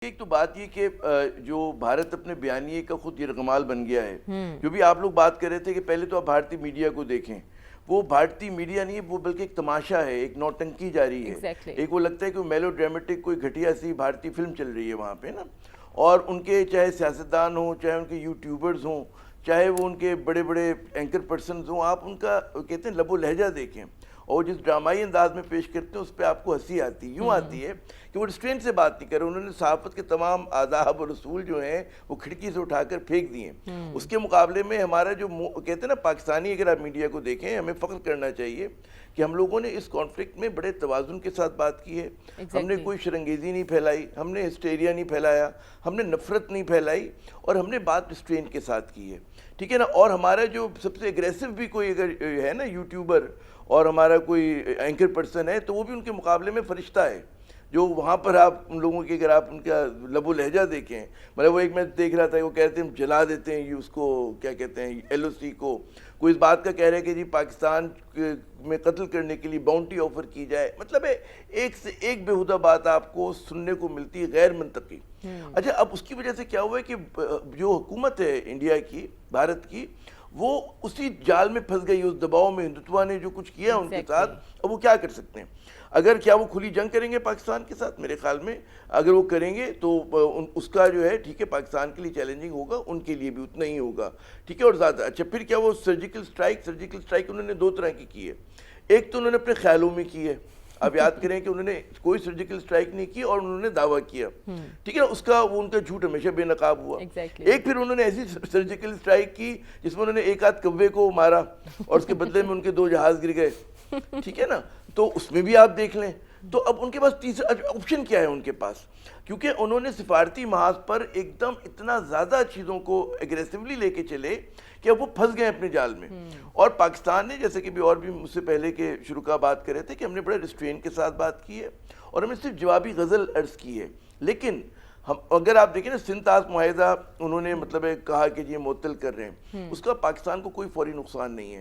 ایک تو بات یہ کہ جو بھارت اپنے بیانیے کا خود یرغمال بن گیا ہے. جو بھی آپ لوگ بات کر رہے تھے کہ پہلے تو آپ بھارتی میڈیا کو دیکھیں، وہ بھارتی میڈیا نہیں ہے، وہ بلکہ ایک تماشا ہے، ایک نوٹنکی جاری ہے. ایک وہ لگتا ہے کہ میلو ڈرامیٹک کوئی گھٹیا سی بھارتی فلم چل رہی ہے وہاں پہ نا. اور ان کے چاہے سیاستدان ہوں، چاہے ان کے یوٹیوبرز ہوں، چاہے وہ ان کے بڑے بڑے اینکر پرسنز ہوں، آپ ان کا کہتے ہیں لب و لہجہ دیکھیں اور جس ڈرامائی انداز میں پیش کرتے ہیں اس پہ آپ کو ہنسی آتی ہے. یوں آتی ہے کہ وہ ریسٹرینٹ سے بات نہیں کر رہے، انہوں نے صحافت کے تمام آداب اور اصول جو ہیں وہ کھڑکی سے اٹھا کر پھینک دیے. اس کے مقابلے میں ہمارا جو کہتے ہیں نا پاکستانی، اگر آپ میڈیا کو دیکھیں، ہمیں فخر کرنا چاہیے کہ ہم لوگوں نے اس کانفلکٹ میں بڑے توازن کے ساتھ بات کی ہے. ہم نے کوئی شرنگیزی نہیں پھیلائی، ہم نے ہسٹیریا نہیں پھیلایا، ہم نے نفرت نہیں پھیلائی، اور ہم نے بات ریسٹرینٹ کے ساتھ کی ہے. ٹھیک ہے نا. اور ہمارا جو سب سے اگریسو بھی کوئی اگر ہے نا یوٹیوبر اور ہمارا کوئی اینکر پرسن ہے، تو وہ بھی ان کے مقابلے میں فرشتہ ہے. جو وہاں پر آپ ان لوگوں کی اگر آپ ان کا لب و لہجہ دیکھیں، مطلب وہ ایک میں دیکھ رہا تھا وہ کہتے ہیں ہم جلا دیتے ہیں اس کو، کیا کہتے ہیں ایل او سی کو. کوئی اس بات کا کہہ رہے کہ جی پاکستان میں قتل کرنے کے لیے باؤنٹی آفر کی جائے. مطلب ہے ایک سے ایک بےہودہ بات آپ کو سننے کو ملتی ہے، غیر منطقی. اچھا، اب اس کی وجہ سے کیا ہوا ہے کہ جو حکومت ہے انڈیا کی، بھارت کی، وہ اسی جال میں پھنس گئی، اس دباؤ میں. ہندوتوا نے جو کچھ کیا ان کے ساتھ، اب وہ کیا کر سکتے ہیں؟ اگر کیا وہ کھلی جنگ کریں گے پاکستان کے ساتھ؟ میرے خیال میں اگر وہ کریں گے تو اس کا جو ہے ٹھیک ہے پاکستان کے لیے چیلنجنگ ہوگا، ان کے لیے بھی اتنا ہی ہوگا. ٹھیک ہے. اور زیادہ اچھا پھر کیا وہ سرجیکل سٹرائک انہوں نے دو طرح کی ہے. ایک تو انہوں نے اپنے خیالوں میں کی ہے. آپ یاد کریں کہ انہوں نے کوئی سرجیکل سٹرائک نہیں کی اور انہوں نے دعویٰ کیا. ٹھیک ہے نا. اس کا وہ ان کا جھوٹ ہمیشہ بے نقاب ہوا. ایک پھر انہوں نے ایسی سرجیکل سٹرائک کی جس میں انہوں نے ایک آدھ کوے کو مارا اور اس کے بدلے میں ان کے 2 جہاز گر گئے. ٹھیک ہے نا. تو اس میں بھی آپ دیکھ لیں. تو اب ان کے پاس تیسرا آپشن کیا ہے ان کے پاس؟ کیونکہ انہوں نے سفارتی محاذ پر ایک دم اتنا زیادہ چیزوں کو ایگریسولی لے کے چلے کہ اب وہ پھنس گئے اپنے جال میں. اور پاکستان نے، جیسے کہ بھی اور بھی مجھ سے پہلے کے شروع بات کر رہے تھے، کہ ہم نے بڑے ریسٹرین کے ساتھ بات کی ہے اور ہم نے صرف جوابی غزل عرض کی ہے. لیکن ہم اگر آپ دیکھیں نا سندھ طاس معاہدہ انہوں نے مطلب کہا کہ یہ معطل کر رہے ہیں، اس کا پاکستان کو کوئی فوری نقصان نہیں ہے.